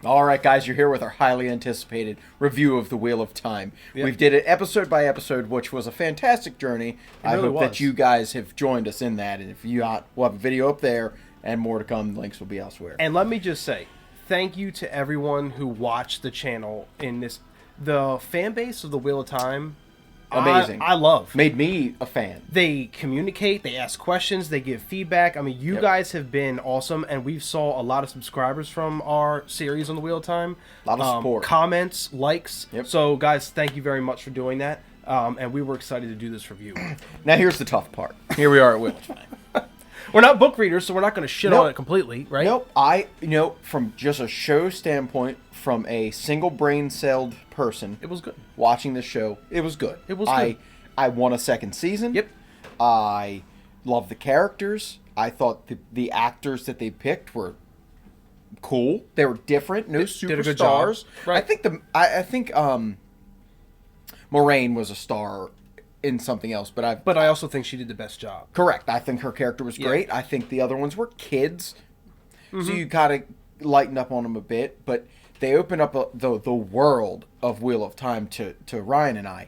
All right, guys, you're here with our highly anticipated review of The Wheel of Time. Yep. We did it episode by episode, which was a fantastic journey. I really hope was. that you guys have joined us in that. And if you not, we'll have a video up there and more to come. Links will be elsewhere. And let me just say, thank you to everyone who watched the channel in this. The fan base of The Wheel of Time, Amazing. I love. Made me a fan. They communicate, they ask questions, they give feedback. I mean, you guys have been awesome, and we've saw a lot of subscribers from our series on The Wheel of Time. A lot of support. Comments, likes. Yep. So, guys, thank you very much for doing that. And we were excited to do this review. Now, here's the tough part. Here we are at Wheel of Time. We're not book readers, so we're not going to shit Nope. on it completely, right? Nope. From just a show standpoint, from a single brain-celled person, It was good. watching this show, it was good. It was good. I want a second season. Yep. I love the characters. I thought the actors that they picked were cool. They were different. No Did a good job. superstars. Right. I think Moraine was a star in something else, but I also think she did the best job. correct. I think her character was great. I think the other ones were kids, so Mm-hmm. you kind of lighten up on them a bit. But they open up the world of Wheel of Time to Ryan and I,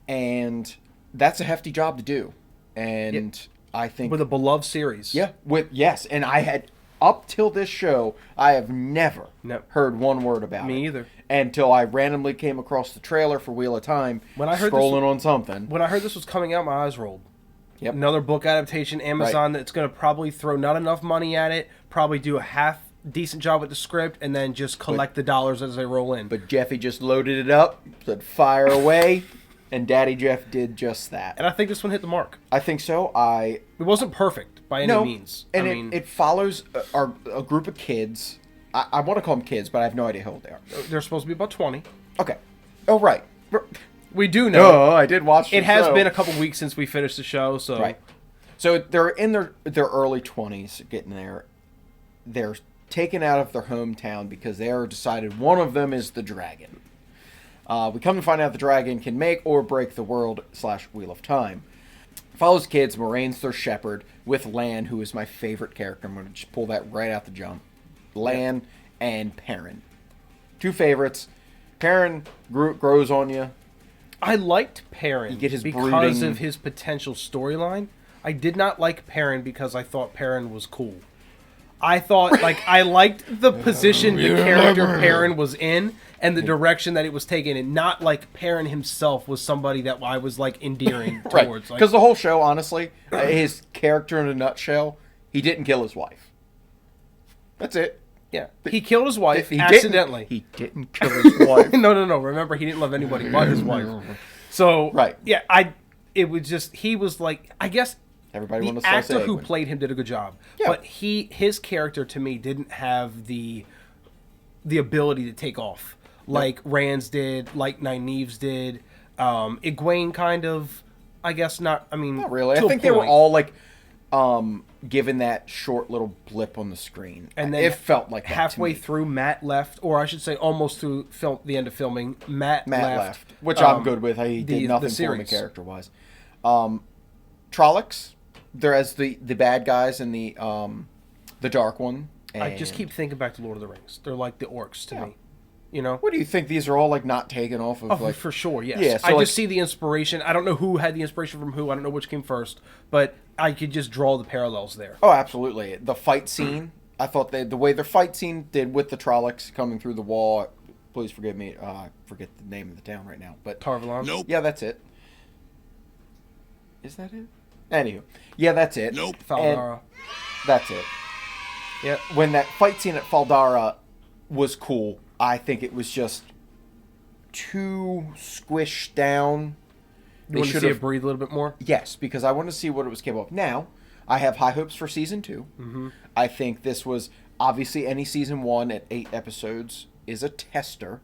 and that's a hefty job to do. And I think With a beloved series. yeah, and I had up till this show, I have never No. heard one word about it. Me either. Until I randomly came across the trailer for Wheel of Time, When I heard scrolling this- on something. When I heard this was coming out, my eyes rolled. Yep. Another book adaptation, Amazon, that's going to probably throw not enough money at it, probably do a half decent job with the script, and then just collect the dollars as they roll in. But Jeffy just loaded it up, said fire away, and Daddy Jeff did just that. And I think this one hit the mark. I think so. It wasn't perfect by any means. And I it, mean, it follows a group of kids. I want to call them kids, but I have no idea how old they are. they're supposed to be about 20. Okay. Oh, right. We do know. I did watch the It has show. been a couple weeks since we finished the show, so... Right. So they're in their early 20s, getting there. They're taken out of their hometown because they are decided one of them is the dragon. We come to find out the dragon can make or break the world / Wheel of Time. Follows kids. Moraine's their shepherd with Lan, who is my favorite character. I'm going to just pull that right out the jump. Lan and Perrin. Two favorites. Perrin grows on you. I liked Perrin You get his because brooding- of his potential storyline. I did not like Perrin because I thought Perrin was cool. I thought, I liked the position the character Perrin was in and the direction that it was taken, and not like Perrin himself was somebody that I was, endearing Right. towards. Because the whole show, honestly, his character in a nutshell, he didn't kill his wife. That's it. Yeah. He killed his wife He accidentally. He didn't kill his wife. No. Remember, he didn't love anybody but his wife. So, Right. yeah, it was just, he was I guess... Everybody The wanted to slice actor egg who when- played him did a good job, Yeah. but his character to me didn't have the ability to take off like Rand's did, like Nynaeve's did. Egwene kind of, I guess not. I mean, Not really. to I a think they were point. all given that short little blip on the screen, And then it felt like that to halfway me. through, Matt left, or I should say, almost through the end of filming. Matt left, which I'm good with. He did nothing for me series. character wise. Trollics, they're as the bad guys in the dark one. I just and- keep thinking back to Lord of the Rings. They're like the orcs to me. You know? What do you think? These are all not taken off of Oh, for sure, yes. Yeah, so I just see the inspiration. I don't know who had the inspiration from who. I don't know which came first, but I could just draw the parallels there. Oh, absolutely. The fight scene, I thought the way their fight scene did with the Trollics coming through the wall. Please forgive me. I forget the name of the town right now, but Tarvalon? Nope. yeah, that's it. Is that it? Anywho, yeah, that's it. Nope. Faldara. And that's it. Yeah. When that fight scene at Faldara was cool, I think it was just too squished down. You want to see it breathe a little bit more? Yes, because I want to see what it was capable of. Now, I have high hopes for season 2. Mm-hmm. I think this was obviously any season 1 at 8 episodes is a tester.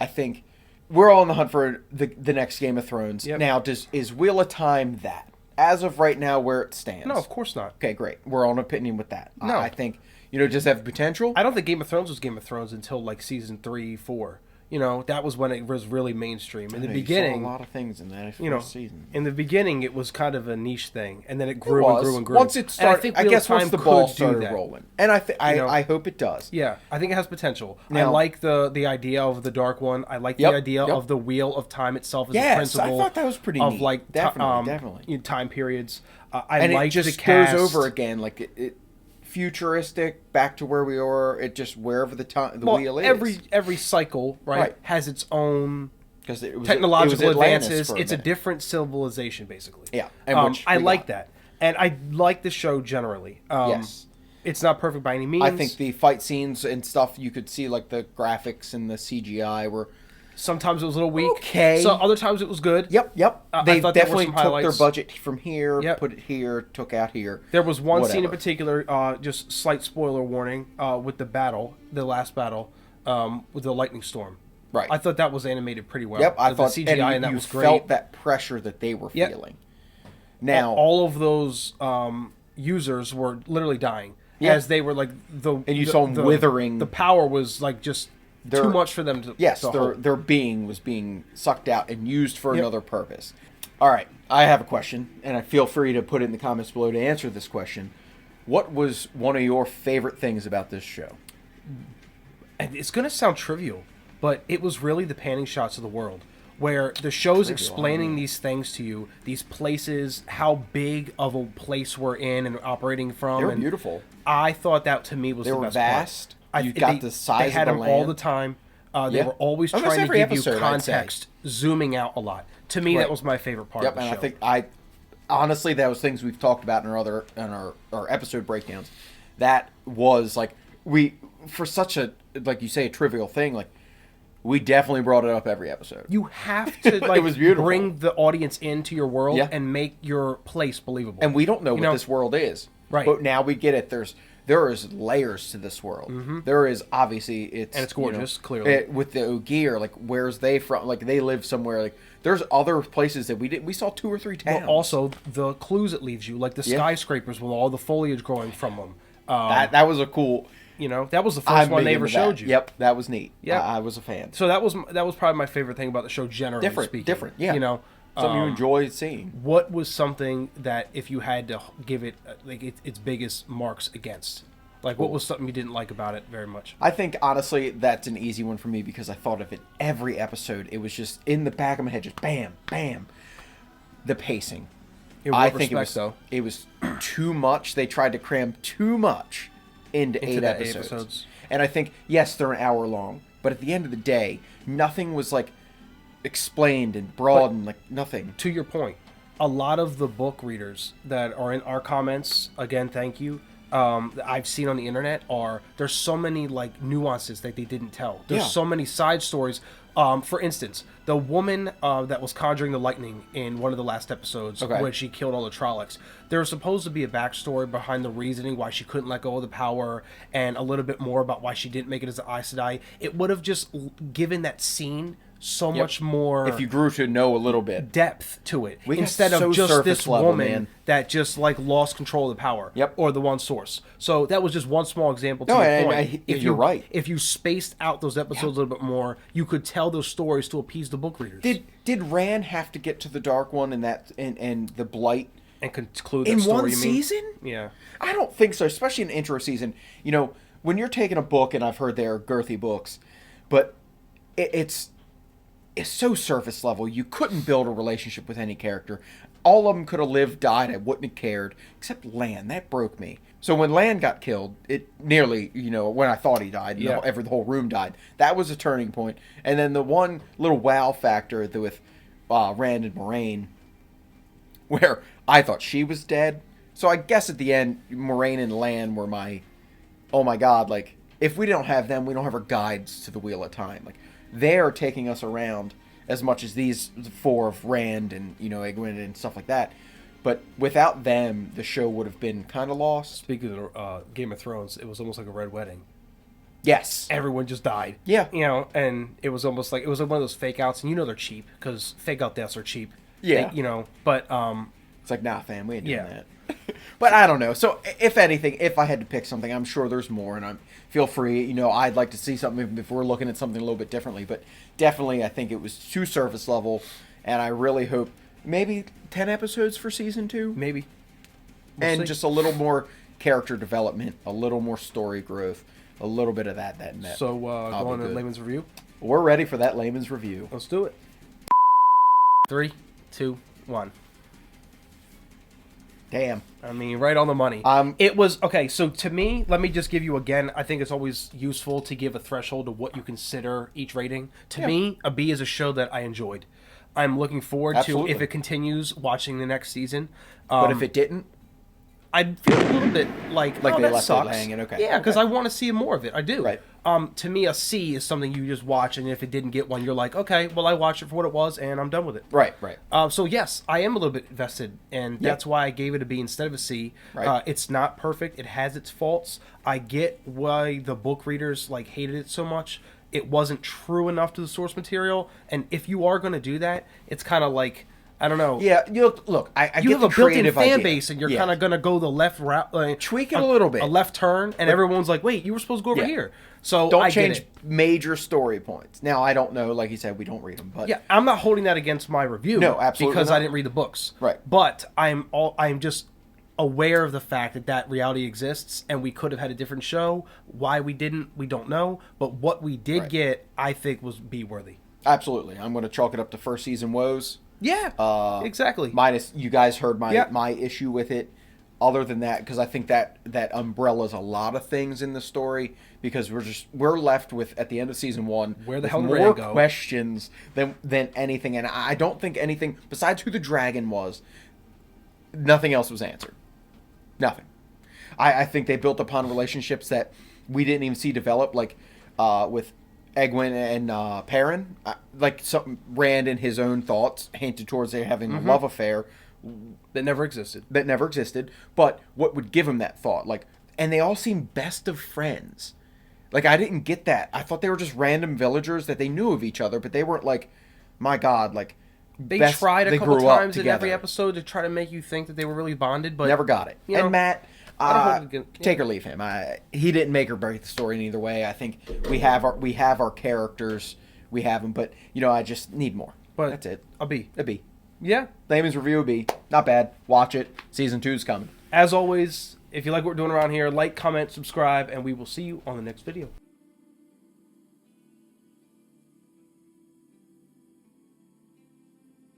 I think we're all on the hunt for the next Game of Thrones. Yep. Now, is Wheel of Time that? As of right now, where it stands. No, of course not. Okay, great. We're on opinion with that. I No. think, does it have potential? I don't think Game of Thrones was Game of Thrones until season 3, 4. that was when it was really mainstream. In the You beginning, saw a lot of things in that you know, first season. in the beginning, it was kind of a niche thing, and then it It grew and was. grew and grew. Once it And I started, think I Wheel guess of Time once the could ball do started that. rolling, and know? I hope it does. Yeah, I think it has potential. I Now- like the idea of the Dark One. I like Yep, the idea yep. of the Wheel of Time itself as a Yes, principle. I thought that was pretty of neat. like Definitely. time periods. I And like it just the cast. goes over again, like it futuristic, back to where we were. It just wherever the wheel is. Every cycle Right. has its own Because it was technological it was Atlantis advances. for It's a minute. different civilization, basically. Yeah, and which I we like got. that, and I like the show generally. Yes. It's not perfect by any means. I think the fight scenes and stuff, you could see like the graphics and the CGI were. sometimes it was a little weak. Okay. So other times it was good. Yep. I They thought there were definitely some took their highlights. budget from here, Yep. put it here, took out here. There was one scene in Whatever. particular, just slight spoiler warning, with the last battle, with the lightning storm. Right. I thought that was animated pretty well. Yep, I the thought CGI and and that you was great. felt that pressure that they were Yep. feeling. Now, all of those users were literally dying Yeah. as they were like And you saw them withering. The power was like just too much for them to. yes, to hold. their being was being sucked out and used for another purpose. All right, I have a question, and I feel free to put it in the comments below to answer this question. What was one of your favorite things about this show? And it's gonna sound trivial, but it was really the panning shots of the world, where the show's explaining these things to you, these places, how big of a place we're in and operating from. They were and beautiful. I thought that to me was They the were best vast. part. You got the size They had of the them all land. the time. They Yeah. were always Almost trying to every give episode, you I'd say. context, zooming out a lot. To me, Right. that was my favorite part Yep, of the and show. I think honestly that was things we've talked about in our episode breakdowns. That was like for such a, like you say, a trivial thing, like we definitely brought it up every episode. You have to It like was beautiful. bring the audience into your world Yeah. and make your place believable. And we don't know You what this world is. Right. But now we get it. There is layers to this world. There is obviously And it's gorgeous, clearly. with the Ogier, like where's they from? Like they live somewhere. Like there's other places that we saw 2 or 3 towns. But also the clues it leaves you, like the Yeah. skyscrapers with all the foliage growing from them. that was a cool. That was the I'm first one big they ever into that. showed you. Yep, that was neat. Yep. I was a fan. So that was probably my favorite thing about the show, generally speaking. Different. Yeah. Something you um, enjoyed seeing. What was something that if you had to give it like its biggest marks against? Like, what was something you didn't like about it very much? I think honestly that's an easy one for me because I thought of it every episode. It was just in the back of my head, just bam, bam. The pacing. In what I think respect, it was too much. They tried to cram too much into 8 that 8 episodes. episodes. And I think yes, they're an hour long, but at the end of the day, nothing was like explained and broad and like nothing. To your point, a lot of the book readers that are in our comments, again, thank you, that I've seen on the internet there's so many like nuances that they didn't tell. There's Yeah. so many side stories. For instance, the woman that was conjuring the lightning in one of the last episodes Okay. when she killed all the Trollics, there was supposed to be a backstory behind the reasoning why she couldn't let go of the power and a little bit more about why she didn't make it as an Aes Sedai. It would have just given that scene so much more If you grew to know a little bit. depth to it We got instead so of just surface this level, woman man. that just like lost control of the power. Yep. Or the one source. So that was just one small example to No, your and point. you're right. If you spaced out those episodes a little bit more, you could tell those stories to appease the book readers. Did Rand have to get to the Dark One and the Blight and conclude that in story, one you mean? season? Yeah. I don't think so, especially in the intro season. When you're taking a book, and I've heard they're girthy books, but it's so surface level. You couldn't build a relationship with any character. All of them could have lived, died. I wouldn't have cared, except Lan. That broke me. So when Lan got killed, it nearly, when I thought he died, Yeah. the whole room died. That was a turning point. And then the one little wow factor with Rand and Moraine, where I thought she was dead. So I guess at the end, Moraine and Lan were oh my god, like, if we don't have them, we don't have our guides to the Wheel of Time. Like, they're taking us around as much as these 4 of Rand and, Egwene and stuff like that. But without them, the show would have been kind of lost. Speaking of Game of Thrones, it was almost like a red wedding. Yes. Everyone just died. Yeah. And it was almost like, it was like one of those fake outs, and they're cheap, because fake out deaths are cheap. Yeah. But It's like, nah, fam, we ain't doing Yeah. that. But I don't know. So if anything, if I had to pick something, I'm sure there's more, and feel free. You know, I'd like to see something if we're looking at something a little bit differently. But definitely, I think it was too surface level, and I really hope maybe 10 episodes for season 2, Maybe. We'll and see. just a little more character development, a little more story growth, a little bit of that. So I'll go on be to good. Layman's review. We're ready for that Layman's review. Let's do it. 3, 2, 1. Damn. I mean, right on the money. It was okay. So to me, let me just give you again. I think it's always useful to give a threshold of what you consider each rating. To me, a B is a show that I enjoyed. I'm looking forward Absolutely. to if it continues watching the next season. But if it didn't, I'd feel a little bit like they that left it sucks. hanging. Okay. Yeah, because I want to see more of it. I do. Right. To me, a C is something you just watch, and if it didn't get one, you're like, okay, well, I watched it for what it was, and I'm done with it. Right. So yes, I am a little bit invested, and that's why I gave it a B instead of a C. Right. It's not perfect; it has its faults. I get why the book readers like hated it so much. It wasn't true enough to the source material, and if you are going to do that, it's kind of like I don't know. Yeah, look. I You get have the a built-in creative fan idea. base, and you're Yeah. kind of going to go the left route, Tweak it a little bit. a left turn, and everyone's like, "Wait, you were supposed to go over Yeah. here." So Don't I get change it. major story points. Now I don't know. Like you said, we don't read them, but Yeah, I'm not holding that against my review. No, absolutely because not. I didn't read the books. Right. But I'm just aware of the fact that reality exists, and we could have had a different show. Why we didn't, we don't know. But what we did Right. get, I think, was B worthy. absolutely, I'm going to chalk it up to first season woes. Yeah. Exactly. Minus, you guys heard my Yeah. my issue with it. Other than that, because I think that umbrellas a lot of things in the story. Because we're left with at the end of season 1 Where the with hell did more Rand go? questions than anything, and I don't think anything besides who the dragon was. Nothing else was answered. Nothing. I think they built upon relationships that we didn't even see develop, like with Egwene and Perrin. Like some Rand in his own thoughts hinted towards they having a love affair That never existed. that never existed. But what would give him that thought? Like, and they all seem best of friends. Like, I didn't get that. I thought they were just random villagers that they knew of each other, but they weren't like, my God, like. They best- tried a they couple grew up times in every together. episode to try to make you think that they were really bonded, but Never got it. you know, And Matt, I don't hold it against- take or leave him. He didn't make or break the story in either way. I think we have our characters, we have them, but I just need more. But that's it. A B. A B. Yeah. Layman's review a B. Not bad. Watch it. Season 2's coming. As always, if you like what we're doing around here, like, comment, subscribe, and we will see you on the next video.